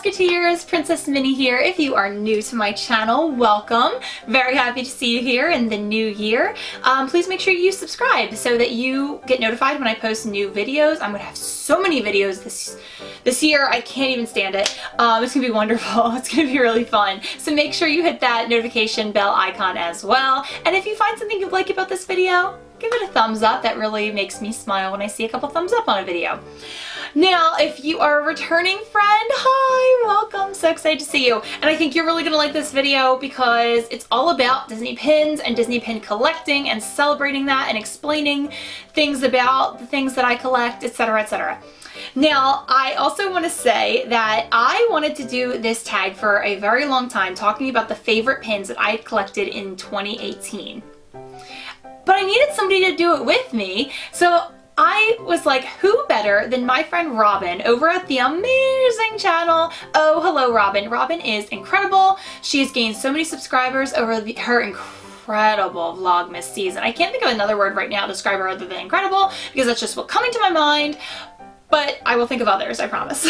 Mouseketeers, PrincessMinnie here. If you are new to my channel, welcome. Very happy to see you here in the new year. Please make sure you subscribe so that you get notified when I post new videos. I'm gonna have so many videos this year, I can't even stand it. It's gonna be wonderful. It's gonna be really fun. So make sure you hit that notification bell icon as well. And if you find something you like about this video, give it a thumbs up. That really makes me smile when I see a couple thumbs up on a video. Now, if you are a returning friend, hi, welcome, so excited to see you. And I think you're really gonna like this video because it's all about Disney pins and Disney pin collecting and celebrating that and explaining things about the things that I collect, etc., etc. Now, I also want to say that I wanted to do this tag for a very long time, talking about the favorite pins that I had collected in 2018. But I needed somebody to do it with me, so I was like, who better than my friend Robin over at the amazing channel Oh Hello Robin. Robin is incredible. She has gained so many subscribers over her incredible Vlogmas season. I can't think of another word right now to describe her other than incredible because that's just what's coming to my mind, but I will think of others, I promise.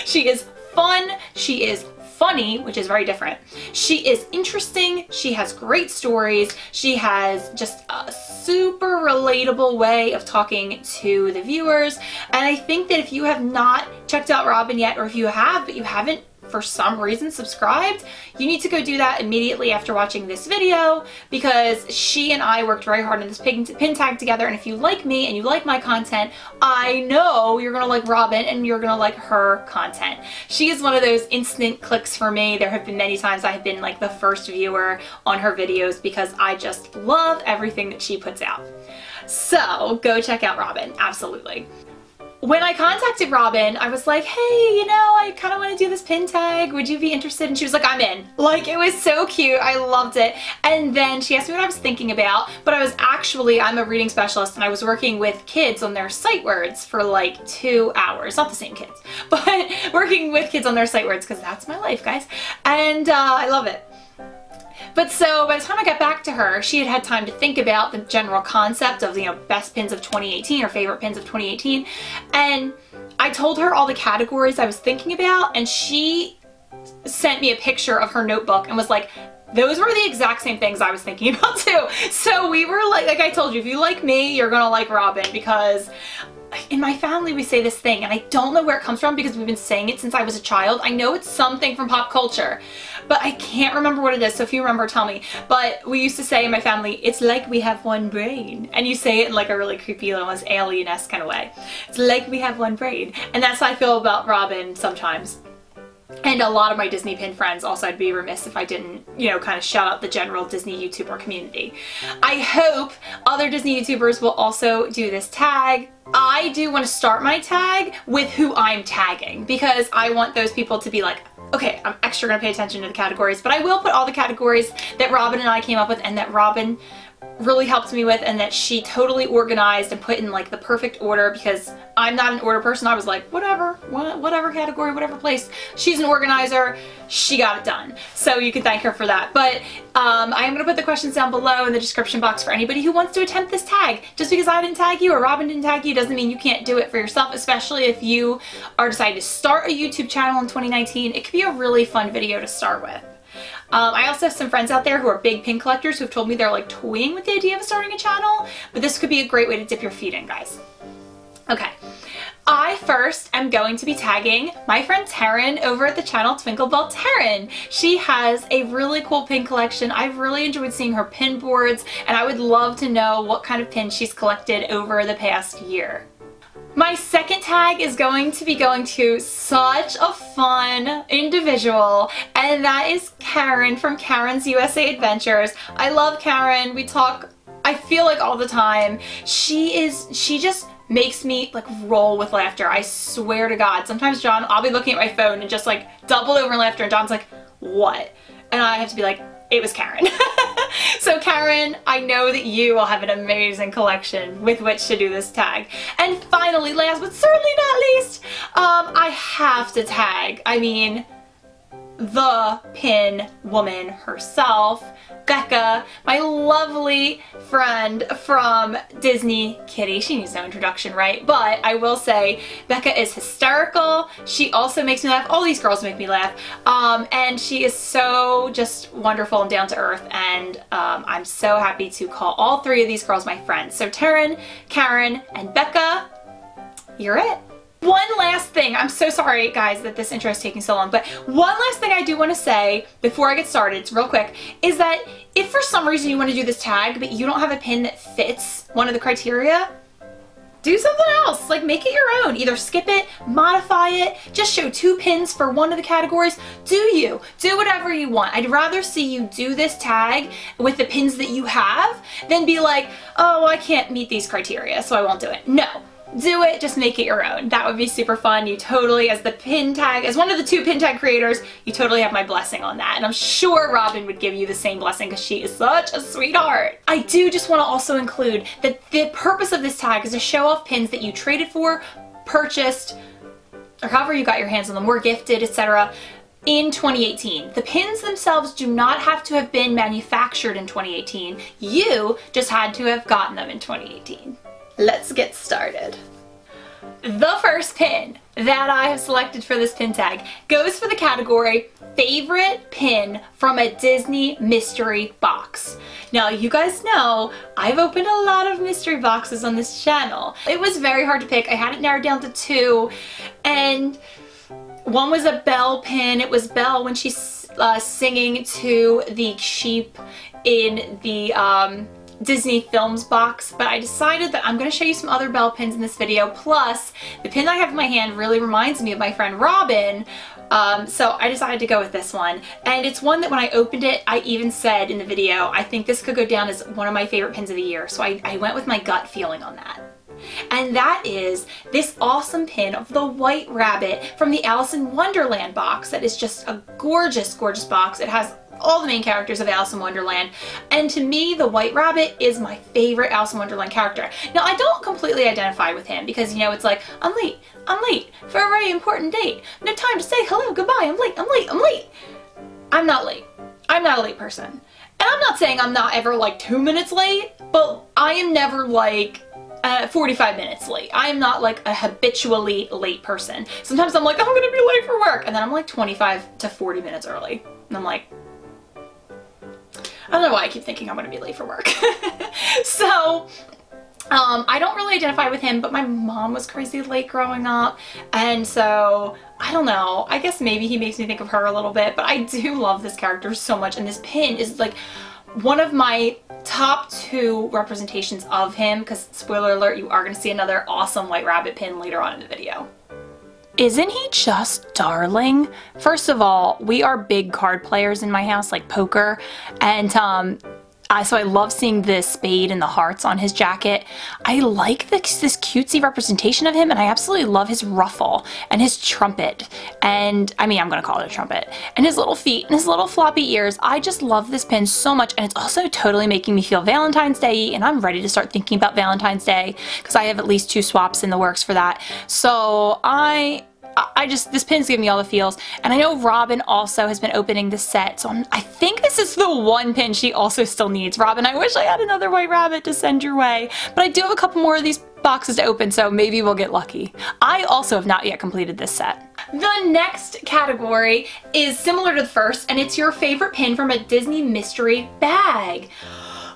She is fun. She is funny, which is very different. She is interesting. She has great stories. She has just a super relatable way of talking to the viewers. And I think that if you have not checked out Robin yet, or if you have, but you haven't for some reason subscribed, you need to go do that immediately after watching this video because she and I worked very hard on this pin tag together, and if you like me and you like my content, I know you're gonna like Robin and you're gonna like her content. She is one of those instant clicks for me. There have been many times I have been like the first viewer on her videos because I just love everything that she puts out. So go check out Robin, absolutely. When I contacted Robin, I was like, hey, you know, I kind of want to do this pin tag. Would you be interested? And she was like, I'm in. Like, it was so cute. I loved it. And then she asked me what I was thinking about, but I'm a reading specialist and I was working with kids on their sight words for like 2 hours. Not the same kids, but working with kids on their sight words because that's my life, guys. And I love it. But so by the time I got back to her, she had had time to think about the general concept of, you know, best pins of 2018 or favorite pins of 2018. And I told her all the categories I was thinking about, and she sent me a picture of her notebook and was like, those were the exact same things I was thinking about too. So we were like I told you, if you like me, you're gonna like Robin, because in my family we say this thing and I don't know where it comes from because we've been saying it since I was a child. I know it's something from pop culture, but I can't remember what it is, so if you remember, tell me. But we used to say in my family, it's like we have one brain. And you say it in like a really creepy, almost alien-esque kind of way. It's like we have one brain. And that's how I feel about Robin sometimes. And a lot of my Disney pin friends also. I'd be remiss if I didn't, you know, kind of shout out the general Disney YouTuber community. I hope other Disney YouTubers will also do this tag. I do want to start my tag with who I'm tagging because I want those people to be like, okay, I'm extra gonna pay attention to the categories, but I will put all the categories that Robin and I came up with and that Robin really helped me with and that she totally organized and put in like the perfect order, because I'm not an order person. I was like, whatever category, whatever place. She's an organizer. She got it done. So you can thank her for that. But I am going to put the questions down below in the description box for anybody who wants to attempt this tag. Just because I didn't tag you or Robin didn't tag you doesn't mean you can't do it for yourself, especially if you are deciding to start a YouTube channel in 2019. It could be a really fun video to start with. I also have some friends out there who are big pin collectors who have told me they're like toying with the idea of starting a channel, but this could be a great way to dip your feet in, guys. Okay. I first am going to be tagging my friend Taryn over at the channel Twinklebell Taryn. She has a really cool pin collection. I've really enjoyed seeing her pin boards, and I would love to know what kind of pins she's collected over the past year. My second tag is going to be going to such a fun individual, and that is Karen from Karen's USA Adventures. I love Karen. We talk, I feel like, all the time. She just makes me like roll with laughter. I swear to God. Sometimes John, I'll be looking at my phone and just like double over in laughter, and John's like, what? And I have to be like, it was Karen. So Karen, I know that you will have an amazing collection with which to do this tag. And finally, last but certainly not least, I have to tag. I mean, the pin woman herself, Becca, my lovely friend from Disney Kitty. She needs no introduction, right? But I will say Becca is hysterical. She also makes me laugh. All these girls make me laugh. And she is so just wonderful and down to earth. And I'm so happy to call all three of these girls my friends. So Taryn, Karen, and Becca, you're it. One last thing, I'm so sorry guys that this intro is taking so long, but one last thing I do want to say before I get started, it's real quick, is that if for some reason you want to do this tag but you don't have a pin that fits one of the criteria, do something else. Like, make it your own. Either skip it, modify it, just show 2 pins for one of the categories. Do whatever you want. I'd rather see you do this tag with the pins that you have than be like, oh, I can't meet these criteria, so I won't do it. No. Do it, just make it your own. That would be super fun. You totally, as the pin tag, as one of the 2 pin tag creators, you totally have my blessing on that. And I'm sure Robin would give you the same blessing because she is such a sweetheart. I do just want to also include that the purpose of this tag is to show off pins that you traded for, purchased, or however you got your hands on them, were gifted, etc. in 2018. The pins themselves do not have to have been manufactured in 2018. You just had to have gotten them in 2018. Let's get started. The first pin that I have selected for this pin tag goes for the category favorite pin from a Disney mystery box. Now you guys know I've opened a lot of mystery boxes on this channel. It was very hard to pick. I had it narrowed down to 2, and one was a Belle pin. It was Belle when she's singing to the sheep in the Disney Films box, but I decided that I'm going to show you some other Belle pins in this video, plus the pin I have in my hand really reminds me of my friend Robin, so I decided to go with this one. And it's one that when I opened it, I even said in the video, I think this could go down as one of my favorite pins of the year, so I went with my gut feeling on that. And that is this awesome pin of the White Rabbit from the Alice in Wonderland box. That is just a gorgeous, gorgeous box. It has all the main characters of Alice in Wonderland, and to me the White Rabbit is my favorite Alice in Wonderland character. Now I don't completely identify with him because, you know, it's like, I'm late for a very important date, no time to say hello, goodbye, I'm late. I'm not late. I'm not a late person, and I'm not saying I'm not ever like 2 minutes late, but I am never like 45 minutes late. I am not like a habitually late person. Sometimes I'm like, I'm gonna be late for work, and then I'm like 25 to 40 minutes early, and I'm like, I don't know why I keep thinking I'm going to be late for work. So, I don't really identify with him, but my mom was crazy late growing up, and so, I don't know, I guess maybe he makes me think of her a little bit, but I do love this character so much, and this pin is like one of my top 2 representations of him, because spoiler alert, you are going to see another awesome White Rabbit pin later on in the video. Isn't he just darling? First of all, we are big card players in my house, like poker, and so I love seeing the spade and the hearts on his jacket. I like this cutesy representation of him, and I absolutely love his ruffle and his trumpet, and I mean, I'm gonna call it a trumpet, and his little feet and his little floppy ears. I just love this pin so much, and it's also totally making me feel Valentine's Day, and I'm ready to start thinking about Valentine's Day because I have at least 2 swaps in the works for that. So this pin's giving me all the feels, and I know Robin also has been opening this set, so I think this is the one pin she also still needs. Robin, I wish I had another White Rabbit to send your way, but I do have a couple more of these boxes to open, so maybe we'll get lucky. I also have not yet completed this set. The next category is similar to the first, and it's your favorite pin from a Disney mystery bag.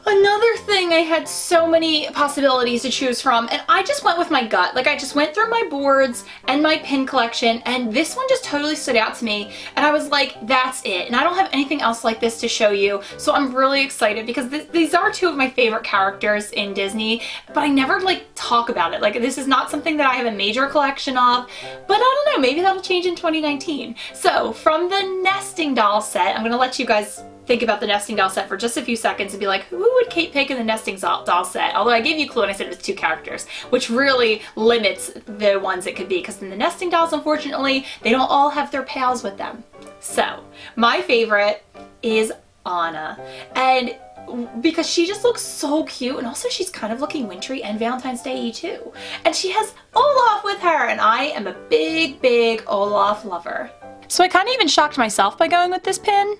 Another thing, I had so many possibilities to choose from, and I just went with my gut. Like, I just went through my boards and my pin collection, and this one just totally stood out to me, and I was like, that's it. And I don't have anything else like this to show you, so I'm really excited because these are 2 of my favorite characters in Disney, but I never like talk about it. Like, this is not something that I have a major collection of, but I don't know, maybe that'll change in 2019. So, from the nesting doll set, I'm gonna let you guys think about the nesting doll set for just a few seconds and be like, who would Kate pick in the nesting doll set? Although I gave you a clue and I said it was 2 characters, which really limits the ones it could be, because in the nesting dolls, unfortunately, they don't all have their pals with them. So, my favorite is Anna, and because she just looks so cute, and also she's kind of looking wintry and Valentine's Day-y too. And she has Olaf with her, and I am a big, big Olaf lover. So I kind of even shocked myself by going with this pin.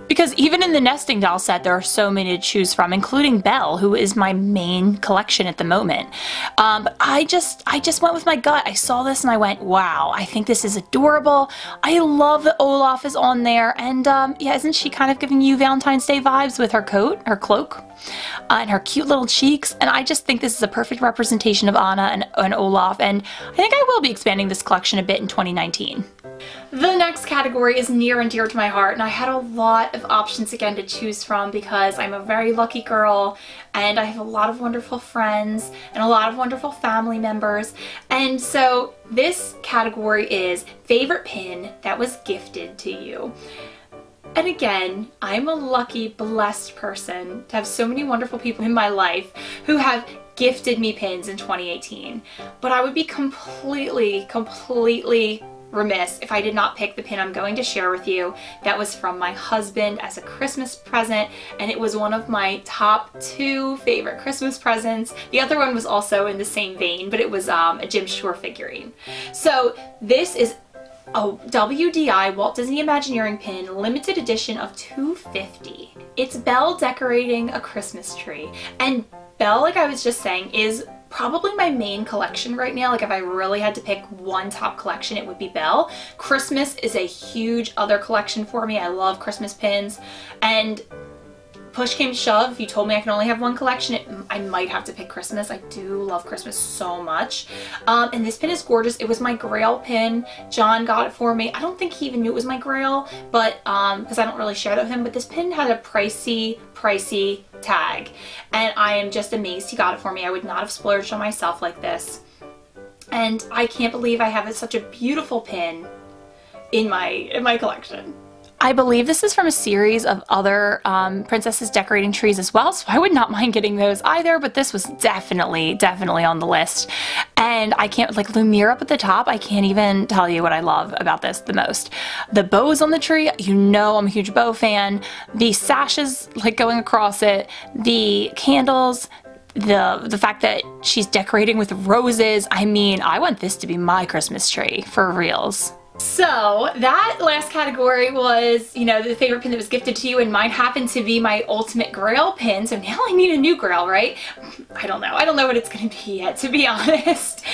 Because even in the nesting doll set, there are so many to choose from, including Belle, who is my main collection at the moment. But I just went with my gut. I saw this and I went, wow, I think this is adorable. I love that Olaf is on there. And yeah, isn't she kind of giving you Valentine's Day vibes with her coat, her cloak, and her cute little cheeks? And I just think this is a perfect representation of Anna and Olaf. And I think I will be expanding this collection a bit in 2019. The next category is near and dear to my heart, and I had a lot of options again to choose from because I'm a very lucky girl and I have a lot of wonderful friends and a lot of wonderful family members. And so this category is favorite pin that was gifted to you. And again, I'm a lucky, blessed person to have so many wonderful people in my life who have gifted me pins in 2018. But I would be completely remiss if I did not pick the pin I'm going to share with you that was from my husband as a Christmas present, and it was one of my top 2 favorite Christmas presents. The other one was also in the same vein, but it was a Jim Shore figurine. So this is a WDI Walt Disney Imagineering pin, limited edition of 250. It's Belle decorating a Christmas tree, and Belle, like I was just saying, is probably my main collection right now. Like if I really had to pick one top collection, it would be Belle. Christmas is a huge other collection for me. I love Christmas pins, and push came to shove, if you told me I can only have one collection, I might have to pick Christmas. I do love Christmas so much. And this pin is gorgeous. It was my Grail pin. John got it for me. I don't think he even knew it was my Grail, but because I don't really share that with him, but this pin had a pricey tag, and I am just amazed he got it for me. I would not have splurged on myself like this, and I can't believe I have such a beautiful pin in my collection. I believe this is from a series of other princesses decorating trees as well, so I would not mind getting those either, but this was definitely on the list. And I can't, like, Lumiere up at the top, I can't even tell you what I love about this the most. The bows on the tree, you know I'm a huge bow fan. The sashes, like, going across it, the candles, the fact that she's decorating with roses. I mean, I want this to be my Christmas tree, for reals. So that last category was, you know, the favorite pin that was gifted to you, and mine happened to be my ultimate Grail pin, so now I need a new Grail, right? I don't know what it's going to be yet, to be honest.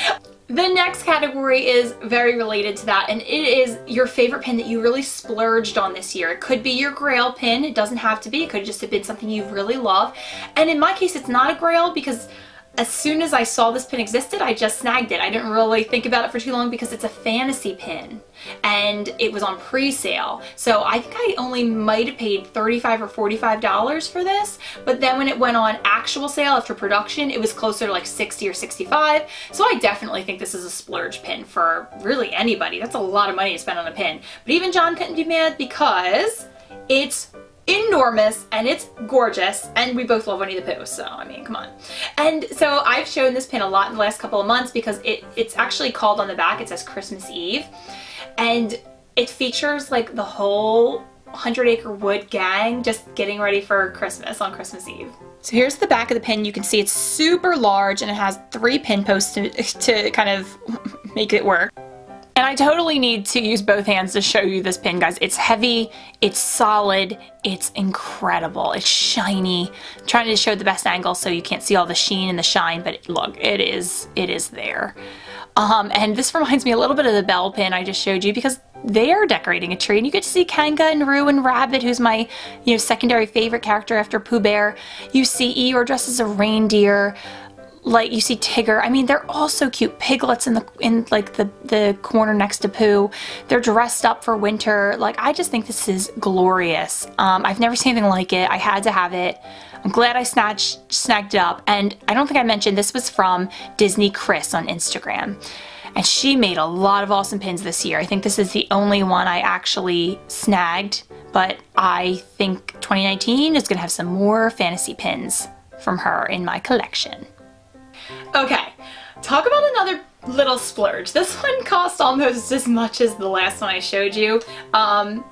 The next category is very related to that, and it is your favorite pin that you really splurged on this year. It could be your Grail pin, it doesn't have to be, it could just have been something you really love. And in my case, it's not a Grail because as soon as I saw this pin existed, I just snagged it. I didn't really think about it for too long because it's a fantasy pin and it was on pre-sale. So I think I only might have paid $35 or $45 for this, but then when it went on actual sale after production, it was closer to like $60 or $65. So I definitely think this is a splurge pin for really anybody. That's a lot of money to spend on a pin. But even John couldn't be mad because it's enormous and it's gorgeous, and we both love Winnie the Pooh, so I mean, come on. And so I've shown this pin a lot in the last couple of months because it's actually called on the back, it says Christmas Eve, and it features like the whole 100 Acre Wood gang just getting ready for Christmas on Christmas Eve. So here's the back of the pin. You can see it's super large and it has 3 pin posts to kind of make it work. And I totally need to use both hands to show you this pin, guys. It's heavy, it's solid, it's incredible, it's shiny. I'm trying to show the best angle so you can't see all the sheen and the shine, but look, it is there. And this reminds me a little bit of the Belle pin I just showed you because they are decorating a tree, and you get to see Kanga and Roo and Rabbit, who's my, you know, secondary favorite character after Pooh Bear. You see Eeyore dressed as a reindeer. Like, you see Tigger. I mean, they're all so cute. Piglets in the corner next to Pooh. They're dressed up for winter. Like, I just think this is glorious. I've never seen anything like it. I had to have it. I'm glad I snagged it up. And I don't think I mentioned this was from Disney Chris on Instagram. And she made a lot of awesome pins this year. I think this is the only one I actually snagged. But I think 2019 is going to have some more fantasy pins from her in my collection. Okay, talk about another little splurge. This one cost almost as much as the last one I showed you, and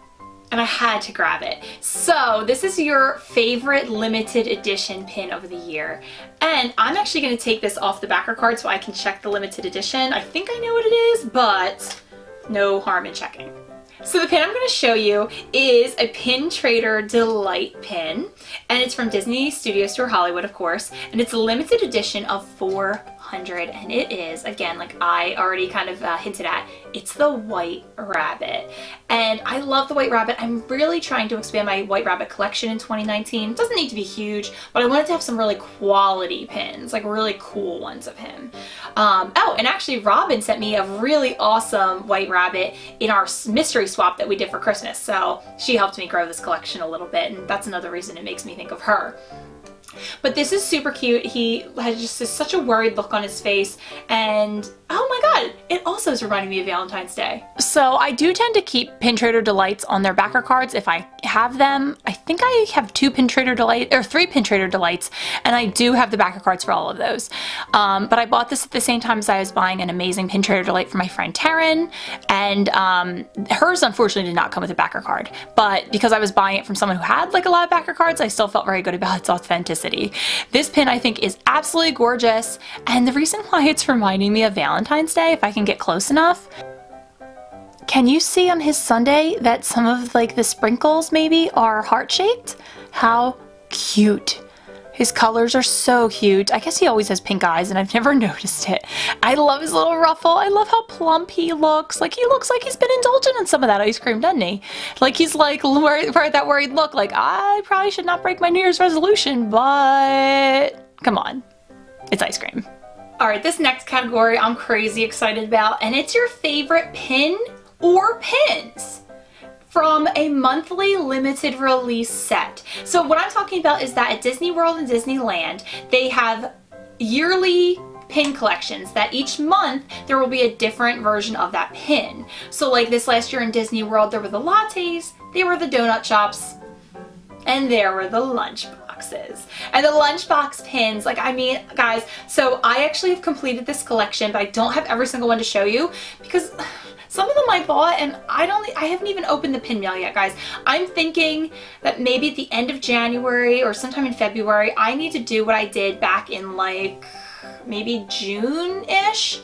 I had to grab it. So this is your favorite limited edition pin of the year, and I'm actually going to take this off the backer card so I can check the limited edition. I think I know what it is, but no harm in checking. So the pin I'm going to show you is a Pin Trader Delight pin, and it's from Disney Studios Tour Hollywood, of course, and it's a limited edition of 400, and it is, again, like I already kind of hinted at, it's the White Rabbit. And I love the White Rabbit. I'm really trying to expand my White Rabbit collection in 2019. It doesn't need to be huge, but I wanted to have some really quality pins, like really cool ones of him. Oh, and actually Robin sent me a really awesome White Rabbit in our mystery swap that we did for Christmas. So she helped me grow this collection a little bit, and that's another reason it makes me think of her. But this is super cute. He has just such a worried look on his face, and oh my god, it also is reminding me of Valentine's Day. So I do tend to keep Pin Trader Delights on their backer cards if I have them. I think I have 3 Pin Trader Delights, and I do have the backer cards for all of those. But I bought this at the same time as I was buying an amazing Pin Trader Delight for my friend Taryn, and hers unfortunately did not come with a backer card, but because I was buying it from someone who had like a lot of backer cards, I still felt very good about its authenticity. This pin I think is absolutely gorgeous, and the reason why it's reminding me of Valentine's Day, if I can get close enough, can you see on his sundae that some of like the sprinkles maybe are heart-shaped? How cute. His colors are so cute. I guess he always has pink eyes and I've never noticed it. I love his little ruffle. I love how plump he looks. Like he looks like he's been indulging in some of that ice cream, doesn't he? Like he's like that worried look, like I probably should not break my New Year's resolution, but come on, it's ice cream. All right, this next category I'm crazy excited about, and it's your favorite pin or pins from a monthly limited release set. So what I'm talking about is that at Disney World and Disneyland, they have yearly pin collections that each month there will be a different version of that pin. So like this last year in Disney World, there were the lattes, there were the donut shops, and there were the lunch boxes. And the lunchbox pins, like I mean, guys, so I actually have completed this collection, but I don't have every single one to show you because some of them I bought and I haven't even opened the pin mail yet, guys. I'm thinking that maybe at the end of January or sometime in February, I need to do what I did back in like maybe June-ish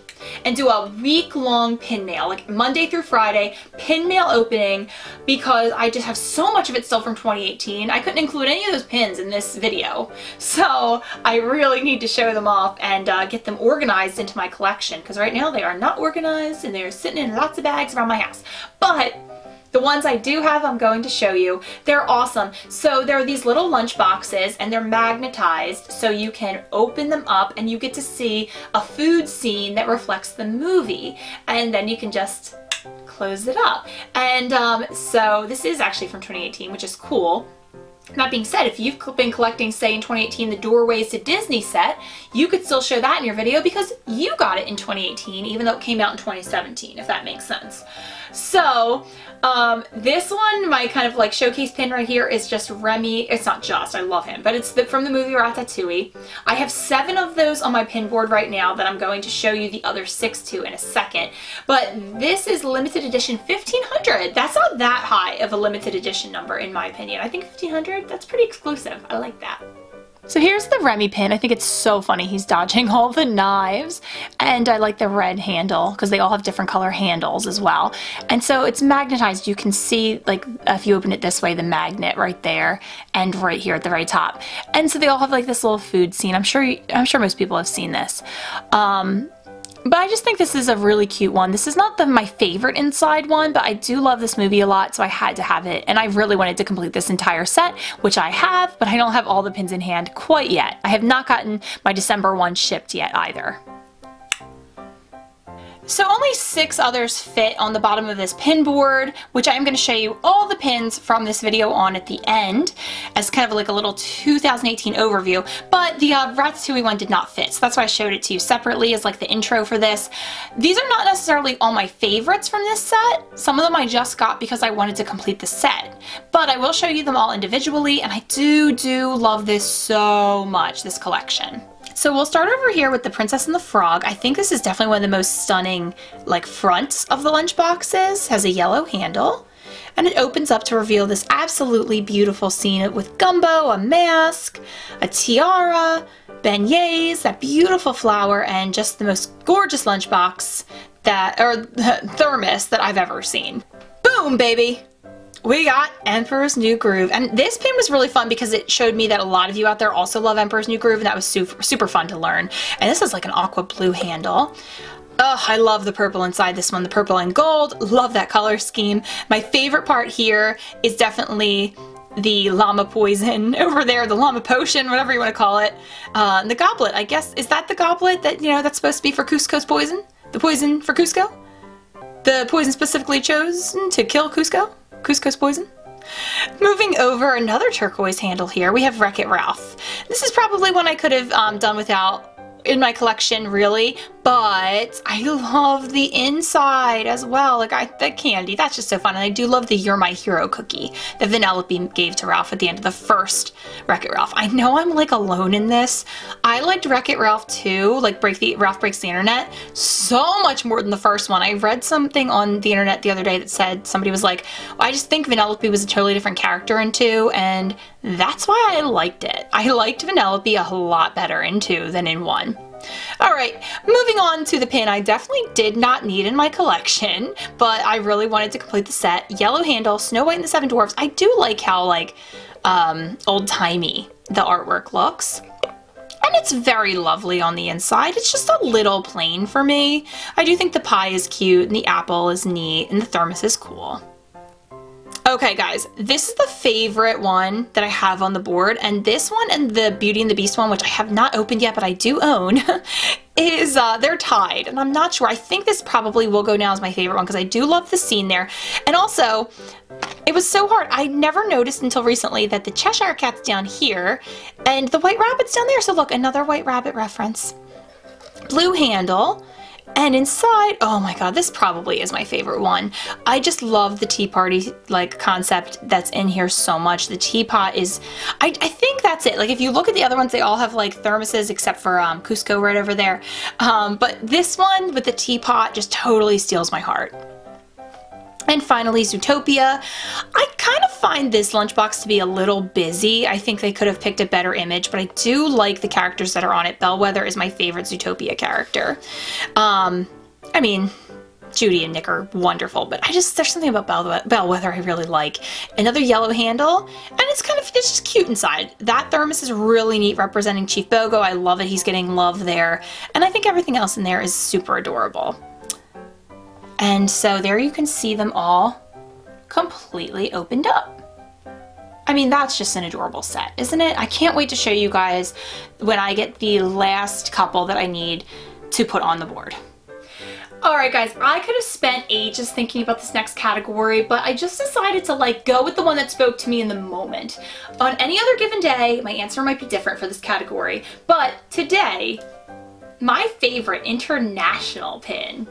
and do a week-long pin mail, like Monday through Friday, pin mail opening, because I just have so much of it still from 2018. I couldn't include any of those pins in this video. So I really need to show them off and get them organized into my collection, because right now they are not organized and they're sitting in lots of bags around my house. But the ones I do have, I'm going to show you. They're awesome. So there are these little lunch boxes and they're magnetized so you can open them up and you get to see a food scene that reflects the movie. And then you can just close it up. And so this is actually from 2018, which is cool. That being said, if you've been collecting, say in 2018, the Doorways to Disney set, you could still show that in your video because you got it in 2018, even though it came out in 2017, if that makes sense. So this one, my kind of like showcase pin right here is just Remy. It's not just, I love him, but it's from the movie Ratatouille. I have 7 of those on my pin board right now that I'm going to show you the other 6 to in a second. But this is limited edition 1500. That's not that high of a limited edition number in my opinion. I think 1500, that's pretty exclusive. I like that. So here's the Remy pin. I think it's so funny. He's dodging all the knives, and I like the red handle because they all have different color handles as well. And so it's magnetized. You can see, like, if you open it this way, the magnet right there and right here at the very top. And so they all have like this little food scene. I'm sure most people have seen this. But I just think this is a really cute one. This is not my favorite inside one, but I do love this movie a lot, so I had to have it. And I really wanted to complete this entire set, which I have, but I don't have all the pins in hand quite yet. I have not gotten my December one shipped yet either. So only 6 others fit on the bottom of this pin board, which I'm going to show you all the pins from this video on at the end as kind of like a little 2018 overview, but the Ratatouille one did not fit, so that's why I showed it to you separately as like the intro for this. These are not necessarily all my favorites from this set. Some of them I just got because I wanted to complete the set, but I will show you them all individually, and I do love this so much, this collection. So we'll start over here with the Princess and the Frog. I think this is definitely one of the most stunning like fronts of the lunch boxes. Has a yellow handle, and it opens up to reveal this absolutely beautiful scene with gumbo, a mask, a tiara, beignets, that beautiful flower, and just the most gorgeous lunchbox or thermos that I've ever seen. Boom! Boom, baby! We got Emperor's New Groove. And this pin was really fun because it showed me that a lot of you out there also love Emperor's New Groove, and that was super, super fun to learn. And this is like an aqua blue handle. Ugh, I love the purple inside this one, the purple and gold. Love that color scheme. My favorite part here is definitely the llama poison over there, the llama potion, whatever you want to call it. The goblet, I guess, is that the goblet that, you know, that's supposed to be for Cusco's poison? The poison for Cusco? The poison specifically chosen to kill Cusco? Cusco's poison? Moving over, another turquoise handle here, we have Wreck-It Ralph. This is probably one I could have done without in my collection, really, but I love the inside as well. Like, the candy, that's just so fun. And I do love the You're My Hero cookie that Vanellope gave to Ralph at the end of the first Wreck-It Ralph. I know I'm like alone in this. I liked Wreck-It Ralph too, like Ralph Breaks the Internet, so much more than the first one. I read something on the internet the other day that said, somebody was like, well, I just think Vanellope was a totally different character in 2, and that's why I liked it. I liked Vanellope a lot better in 2 than in 1. Alright, moving on to the pin I definitely did not need in my collection, but I really wanted to complete the set. Yellow handle, Snow White and the Seven Dwarfs. I do like how, like, old-timey the artwork looks. And it's very lovely on the inside. It's just a little plain for me. I do think the pie is cute, and the apple is neat, and the thermos is cool. Okay guys, this is the favorite one that I have on the board, and this one and the Beauty and the Beast one, which I have not opened yet but I do own, is, they're tied, and I'm not sure. I think this probably will go down as my favorite one because I do love the scene there. And also, it was so hard. I never noticed until recently that the Cheshire Cat's down here and the White Rabbit's down there. So look, another White Rabbit reference. Blue handle. And inside, oh my god, this probably is my favorite one. I just love the tea party like concept that's in here so much. The teapot is, I think that's it. Like if you look at the other ones, they all have like thermoses except for Cusco right over there. But this one with the teapot just totally steals my heart. And finally, Zootopia. I kind of find this lunchbox to be a little busy. I think they could have picked a better image, but I do like the characters that are on it. Bellwether is my favorite Zootopia character. I mean, Judy and Nick are wonderful, but there's something about Bellwether I really like. Another yellow handle, and it's just cute inside. That thermos is really neat, representing Chief Bogo. I love it. He's getting love there. And I think everything else in there is super adorable. And so there you can see them all completely opened up. I mean, that's just an adorable set, isn't it? I can't wait to show you guys when I get the last couple that I need to put on the board. Alright guys, I could have spent ages thinking about this next category, but I just decided to like go with the one that spoke to me in the moment. On any other given day, my answer might be different for this category, but today, my favorite international pin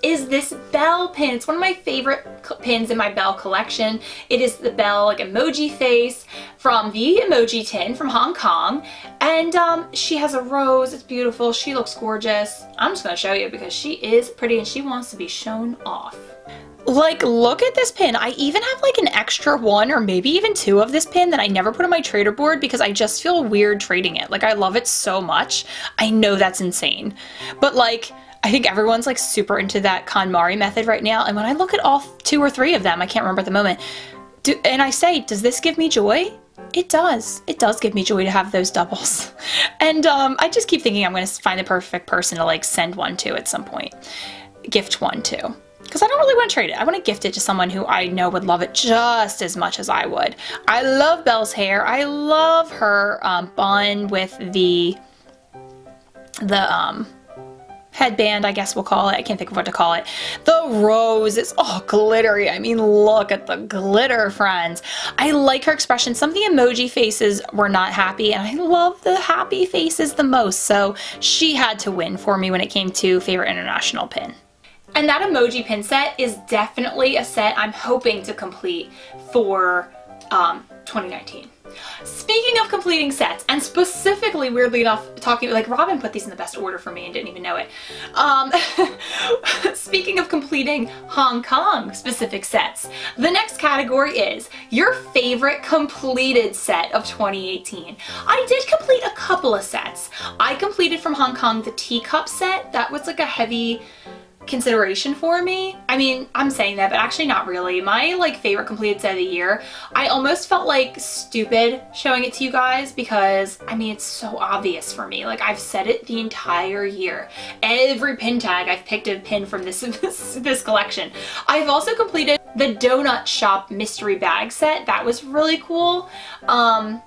is this Belle pin. It's one of my favorite pins in my Belle collection. It is the Belle like emoji face from the Emoji Tin from Hong Kong. And she has a rose. It's beautiful. She looks gorgeous. I'm just going to show you because she is pretty and she wants to be shown off. Like, look at this pin. I even have like an extra one or maybe even 2 of this pin that I never put on my trader board because I just feel weird trading it. Like, I love it so much. I know that's insane. But like, I think everyone's like super into that KonMari method right now. And when I look at all 2 or 3 of them, I can't remember at the moment, and I say, does this give me joy? It does. It does give me joy to have those doubles. And I just keep thinking I'm going to find the perfect person to like send one to at some point. Gift one to. Because I don't really want to trade it. I want to gift it to someone who I know would love it just as much as I would. I love Belle's hair. I love her bun with the headband, I guess we'll call it. I can't think of what to call it. The rose is all glittery. I mean, look at the glitter, friends. I like her expression. Some of the emoji faces were not happy, and I love the happy faces the most. So she had to win for me when it came to favorite international pin. And that emoji pin set is definitely a set I'm hoping to complete for 2019. Speaking of completing sets, and specifically, weirdly enough, like Robin put these in the best order for me and didn't even know it. Speaking of completing Hong Kong specific sets, the next category is your favorite completed set of 2018. I did complete a couple of sets. I completed from Hong Kong the teacup set. That was like a heavy consideration for me. I mean, I'm saying that, but actually not really. My like favorite completed set of the year, I almost felt like stupid showing it to you guys because I mean, it's so obvious for me. Like I've said it the entire year. Every pin tag I've picked a pin from this collection. I've also completed the Donut Shop mystery bag set. That was really cool. And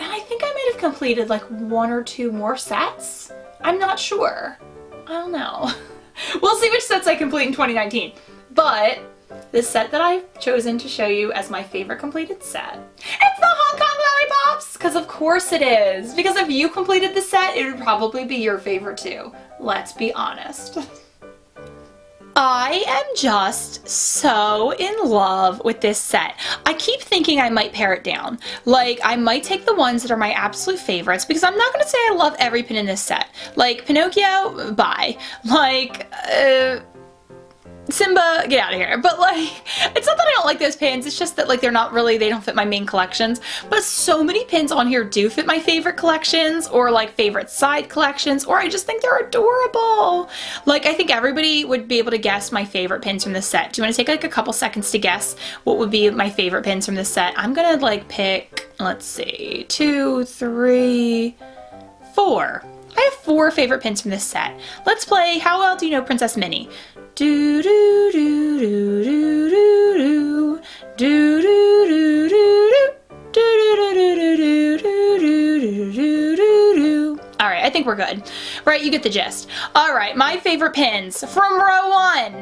I think I might have completed like 1 or 2 more sets. I'm not sure. I don't know. We'll see which sets I complete in 2019. But the set that I've chosen to show you as my favorite completed set, it's the Hong Kong Lollipops! Because of course it is. Because if you completed the set, it would probably be your favorite too. Let's be honest. I am just so in love with this set. I keep thinking I might pare it down. Like, I might take the ones that are my absolute favorites because I'm not going to say I love every pin in this set. Like, Pinocchio, bye. Like, Simba, get out of here. But like, it's not that I don't like those pins, it's just that like they're not really, they don't fit my main collections. But so many pins on here do fit my favorite collections or like favorite side collections, or I just think they're adorable. Like, I think everybody would be able to guess my favorite pins from this set. Do you want to take like a couple seconds to guess what would be my favorite pins from this set? I'm gonna like pick, let's see, 2, 3, 4. I have 4 favorite pins from this set. Let's play How Well Do You Know PrincessMinnie? Do do do do do do do do do do do do do do do. All right, I think we're good. Right, you get the gist. All right, my favorite pins from row 1.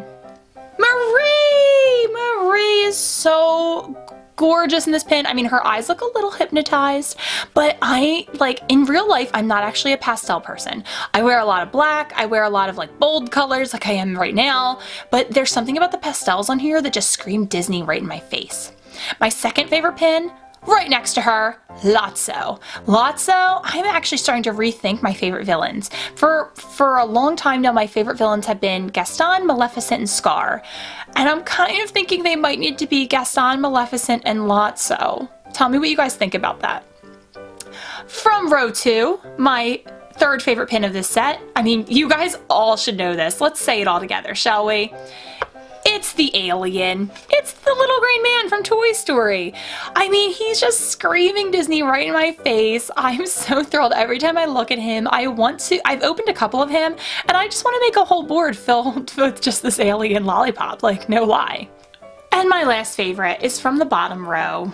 Marie! Marie is so gorgeous in this pin. I mean, her eyes look a little hypnotized, but I, like, in real life, I'm not actually a pastel person. I wear a lot of black, I wear a lot of like bold colors like I am right now, but there's something about the pastels on here that just scream Disney right in my face. My second favorite pin, right next to her, Lotso. Lotso, I'm actually starting to rethink my favorite villains. For a long time now, my favorite villains have been Gaston, Maleficent, and Scar. And I'm kind of thinking they might need to be Gaston, Maleficent, and Lotso. Tell me what you guys think about that. From row 2, my third favorite pin of this set. I mean, you guys all should know this. Let's say it all together, shall we? It's the alien. It's the little green man from Toy Story. I mean, he's just screaming Disney right in my face. I'm so thrilled every time I look at him. I've opened a couple of him, and I just want to make a whole board filled with just this alien lollipop, like, no lie. And my last favorite is from the bottom row.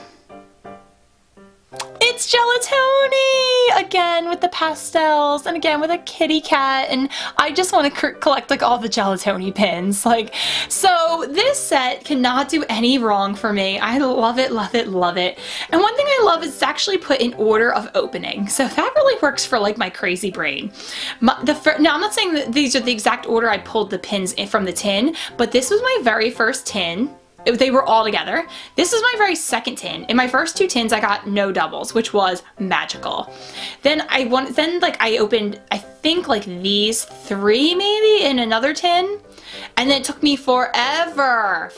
It's Gelatoni! Again with the pastels, and again with a kitty cat, and I just want to collect like all the Gelatoni pins. Like, so this set cannot do any wrong for me. I love it, love it, love it. And one thing I love is it's actually put in order of opening. So that really works for like my crazy brain. Now I'm not saying that these are the exact order I pulled the pins in from the tin, but this was my very first tin. They were all together. This is my very second tin. In my first 2 tins, I got no doubles, which was magical. Then I opened, I think like these 3 maybe in another tin, and then it took me forever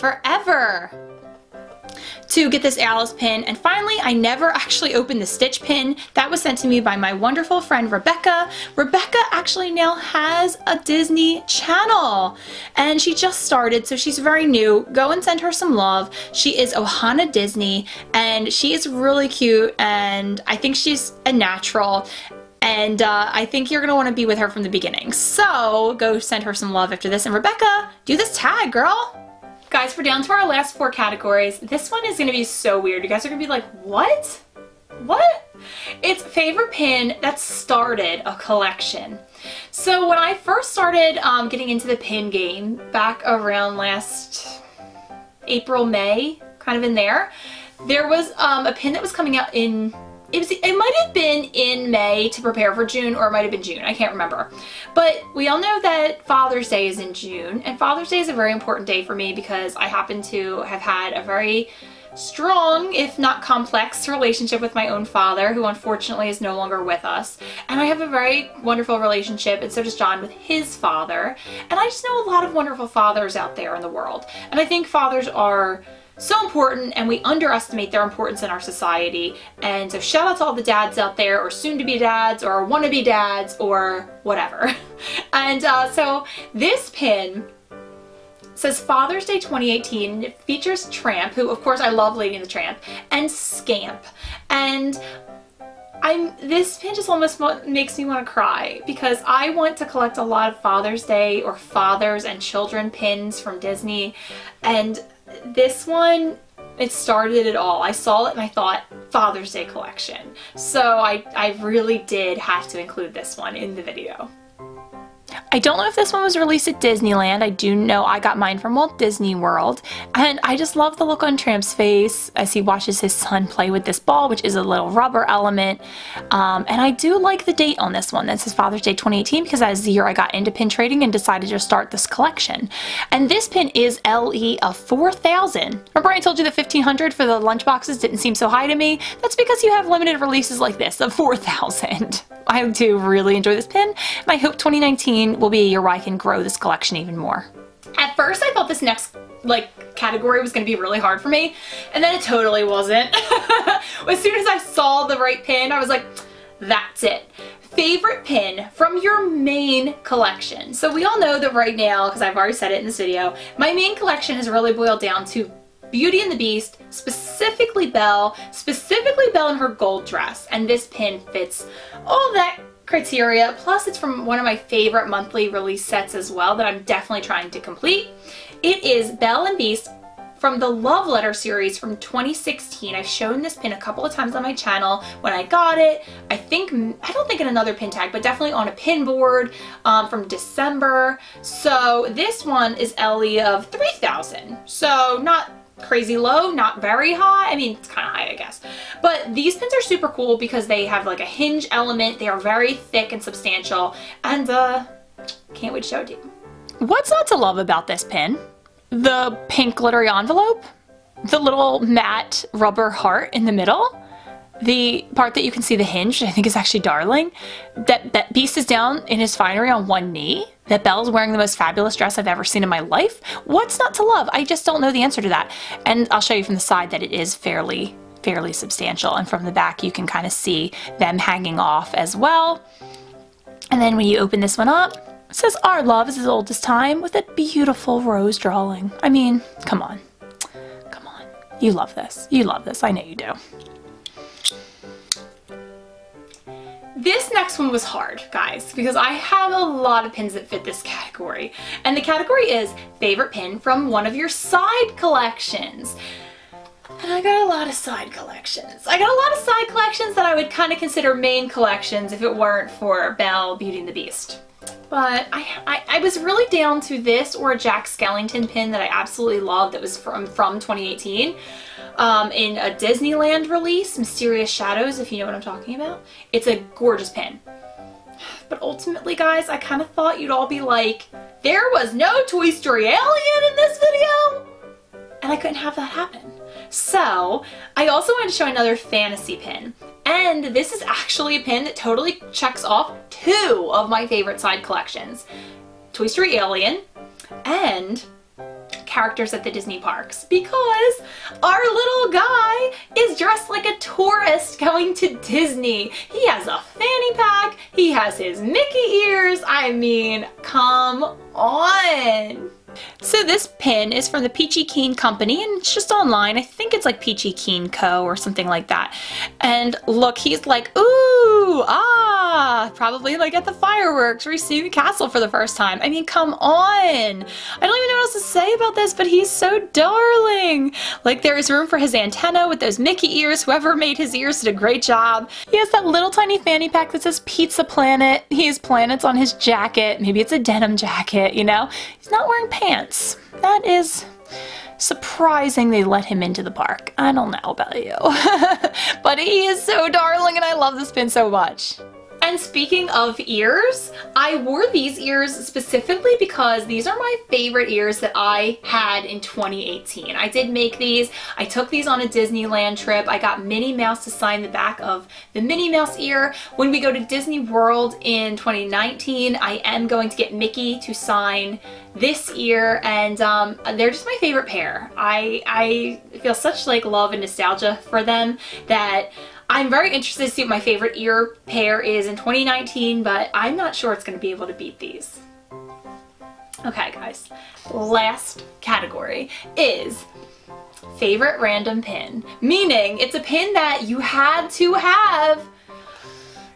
to get this Alice pin, and finally I never actually opened the Stitch pin. That was sent to me by my wonderful friend Rebecca. Rebecca actually now has a Disney channel, and she just started, so she's very new. Go and send her some love. She is Ohana Disney, and she is really cute, and I think she's a natural. And I think you're going to want to be with her from the beginning. So go send her some love after this. And Rebecca, do this tag, girl! Guys, we're down to our last 4 categories. This one is going to be so weird. You guys are going to be like, what? What? It's favorite pin that started a collection. So when I first started getting into the pin game back around last April, May, kind of in there was a pin that was coming out in it might have been in May to prepare for June, or it might have been June. I can't remember. But we all know that Father's Day is in June, and Father's Day is a very important day for me because I happen to have had a very strong, if not complex, relationship with my own father, who unfortunately is no longer with us. And I have a very wonderful relationship, and so does John, with his father. And I just know a lot of wonderful fathers out there in the world. And I think fathers are so important, and we underestimate their importance in our society. And so shout out to all the dads out there, or soon to be dads, or wannabe dads, or whatever. And so this pin says Father's Day 2018. It features Tramp, who of course I love Lady and the Tramp, and Scamp. And this pin just almost makes me want to cry because I want to collect a lot of Father's Day or fathers and children pins from Disney, and this one, it started it all. I saw it and I thought, Father's Day collection. So I really did have to include this one in the video. I don't know if this one was released at Disneyland. I do know I got mine from Walt Disney World, and I just love the look on Tramp's face as he watches his son play with this ball, which is a little rubber element. And I do like the date on this one. That says Father's Day 2018 because that is the year I got into pin trading and decided to start this collection. And this pin is LE of 4,000. Remember I told you the 1,500 for the lunchboxes didn't seem so high to me? That's because you have limited releases like this of 4,000. I do really enjoy this pin, and I hope 2019 will be a year where I can grow this collection even more. At first I thought this next category was going to be really hard for me, and then it totally wasn't. As soon as I saw the right pin, I was like, that's it. Favorite pin from your main collection. So we all know that right now, because I've already said it in this video, my main collection has really boiled down to Beauty and the Beast, specifically Belle in her gold dress, and this pin fits all that criteria, plus it's from one of my favorite monthly release sets as well that I'm definitely trying to complete. It is Belle and Beast from the Love Letter series from 2016. I've shown this pin a couple of times on my channel when I got it. I don't think in another pin tag, but definitely on a pin board from December. So this one is LE of 3,000. So not crazy low, not very high. I mean, it's kind of high, I guess. But these pins are super cool because they have like a hinge element. They are very thick and substantial, and can't wait to show it to you. What's not to love about this pin? The pink glittery envelope, the little matte rubber heart in the middle, the part that you can see the hinge, which I think is actually darling, that Beast is down in his finery on one knee, that Belle's wearing the most fabulous dress I've ever seen in my life. What's not to love? I just don't know the answer to that. And I'll show you from the side that it is fairly substantial, and from the back you can kind of see them hanging off as well. And then when you open this one up, it says Our Love is as Old as Time with a beautiful rose drawing. I mean, come on. Come on. You love this. You love this. I know you do. This next one was hard, guys, because I have a lot of pins that fit this category. And the category is favorite pin from one of your side collections. And I got a lot of side collections. I got a lot of side collections that I would kind of consider main collections if it weren't for Belle, Beauty and the Beast. But I was really down to this or a Jack Skellington pin that I absolutely loved that was from 2018. In a Disneyland release, Mysterious Shadows, if you know what I'm talking about. It's a gorgeous pin. But ultimately, guys, I kind of thought you'd all be like, there was no Toy Story alien in this video! And I couldn't have that happen. So, I also wanted to show another fantasy pin. And this is actually a pin that totally checks off two of my favorite side collections. Toy Story Alien and characters at the Disney parks, because our little guy is dressed like a tourist going to Disney. He has a fanny pack, he has his Mickey ears. I mean, come on. So this pin is from the Peachy Keen Company, and it's just online. I think it's like Peachy Keen Co. or something like that. And look, he's like, ooh, ah, probably like at the fireworks or he's seeing the castle for the first time. I mean, come on. I don't even know what else to say about this, but he's so darling. Like, there is room for his antenna with those Mickey ears. Whoever made his ears did a great job. He has that little tiny fanny pack that says Pizza Planet. He has planets on his jacket. Maybe it's a denim jacket, you know? He's not wearing pants. That is surprising they let him into the park. I don't know about you. But he is so darling and I love this pin so much. And speaking of ears, I wore these ears specifically because these are my favorite ears that I had in 2018. I did make these. I took these on a Disneyland trip. I got Minnie Mouse to sign the back of the Minnie Mouse ear. When we go to Disney World in 2019, I am going to get Mickey to sign this ear, and they're just my favorite pair. I feel such like love and nostalgia for them that I'm very interested to see what my favorite ear pair is in 2019, but I'm not sure it's going to be able to beat these. Okay, guys. Last category is favorite random pin, meaning it's a pin that you had to have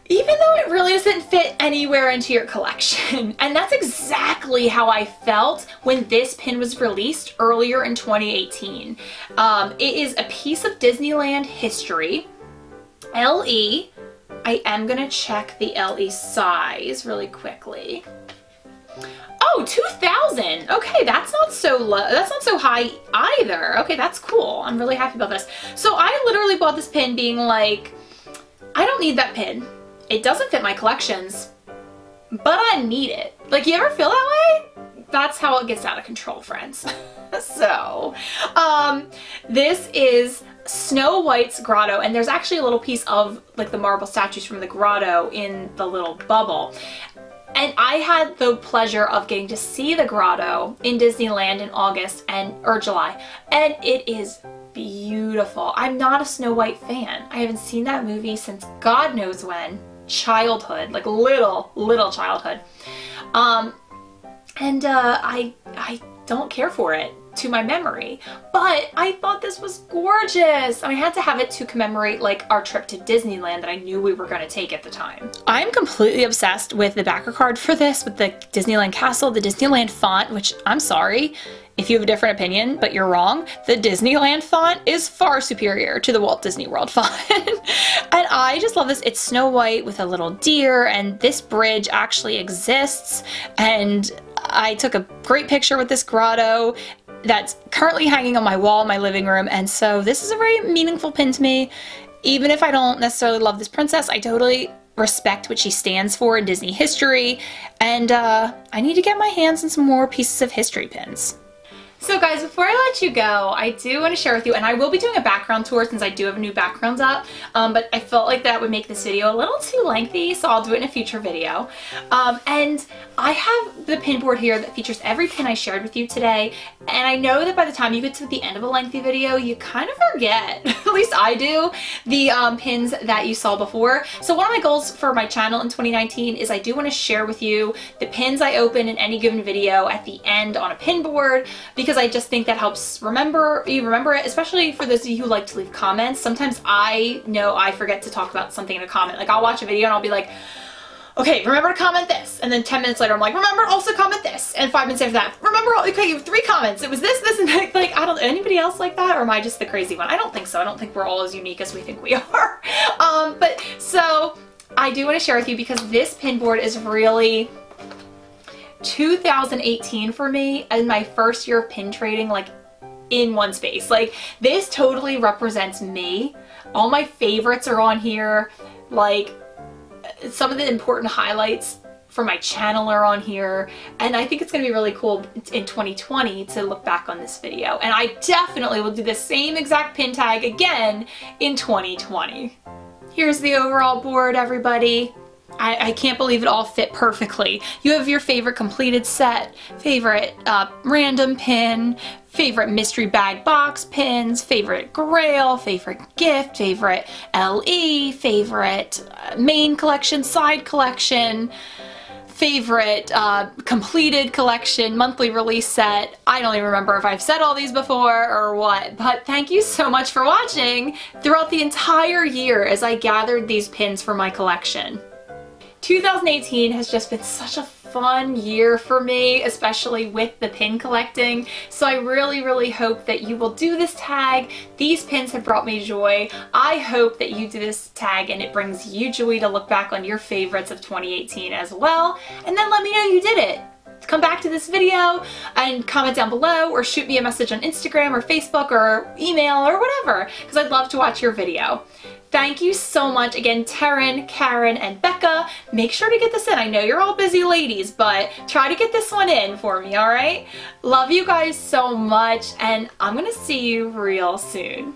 even though it really doesn't fit anywhere into your collection. And that's exactly how I felt when this pin was released earlier in 2018. It is a piece of Disneyland history. LE, I am gonna check the LE size really quickly. Oh, 2000. Okay, that's not so low. That's not so high either. Okay, that's cool. I'm really happy about this. So I literally bought this pin being like, I don't need that pin. It doesn't fit my collections, but I need it. Like, you ever feel that way? That's how it gets out of control, friends. So, this is Snow White's grotto, and there's actually a little piece of like the marble statues from the grotto in the little bubble. And I had the pleasure of getting to see the grotto in Disneyland in August or July, and it is beautiful. I'm not a Snow White fan. I haven't seen that movie since God knows when. Childhood, like little childhood. I don't care for it to my memory, but I thought this was gorgeous. And I had to have it to commemorate like our trip to Disneyland that I knew we were going to take at the time. I'm completely obsessed with the backer card for this, with the Disneyland castle, the Disneyland font, which I'm sorry if you have a different opinion, but you're wrong. The Disneyland font is far superior to the Walt Disney World font. And I just love this. It's Snow White with a little deer, and this bridge actually exists. And I took a great picture with this grotto that's currently hanging on my wall in my living room. And so this is a very meaningful pin to me. Even if I don't necessarily love this princess, I totally respect what she stands for in Disney history. And I need to get my hands on some more pieces of history pins. So guys, before I let you go, I do want to share with you, and I will be doing a background tour since I do have new backgrounds up, but I felt like that would make this video a little too lengthy, so I'll do it in a future video. And I have the pin board here that features every pin I shared with you today, and I know that by the time you get to the end of a lengthy video, you kind of forget, at least I do, the pins that you saw before. So one of my goals for my channel in 2019 is I do want to share with you the pins I open in any given video at the end on a pin board, because I just think that helps you remember it, especially for those of you who like to leave comments. Sometimes I know I forget to talk about something in a comment. Like, I'll watch a video and I'll be like, okay, remember to comment this. And then 10 minutes later, I'm like, remember also comment this. And 5 minutes after that, remember, okay, you have 3 comments. It was this, and like, I don't, anybody else like that? Or am I just the crazy one? I don't think so. I don't think we're all as unique as we think we are. But so I do want to share with you, because this pin board is really 2018 for me, and my first year of pin trading, like, in one space. Like, this totally represents me. All my favorites are on here. Like, some of the important highlights for my channel are on here, and I think it's gonna be really cool in 2020 to look back on this video. And I definitely will do the same exact pin tag again in 2020. Here's the overall board, everybody. I can't believe it all fit perfectly. You have your favorite completed set, favorite random pin, favorite mystery bag box pins, favorite grail, favorite gift, favorite LE, favorite main collection, side collection, favorite completed collection, monthly release set. I don't even remember if I've said all these before or what, but thank you so much for watching throughout the entire year as I gathered these pins for my collection. 2018 has just been such a fun year for me, especially with the pin collecting. So I really hope that you will do this tag. These pins have brought me joy. I hope that you do this tag and it brings you joy to look back on your favorites of 2018 as well. And then let me know you did it. Come back to this video and comment down below, or shoot me a message on Instagram or Facebook or email or whatever, because I'd love to watch your video. Thank you so much. Again, Taryn, Karen, and Becca, make sure to get this in. I know you're all busy ladies, but try to get this one in for me, all right? Love you guys so much, and I'm gonna see you real soon.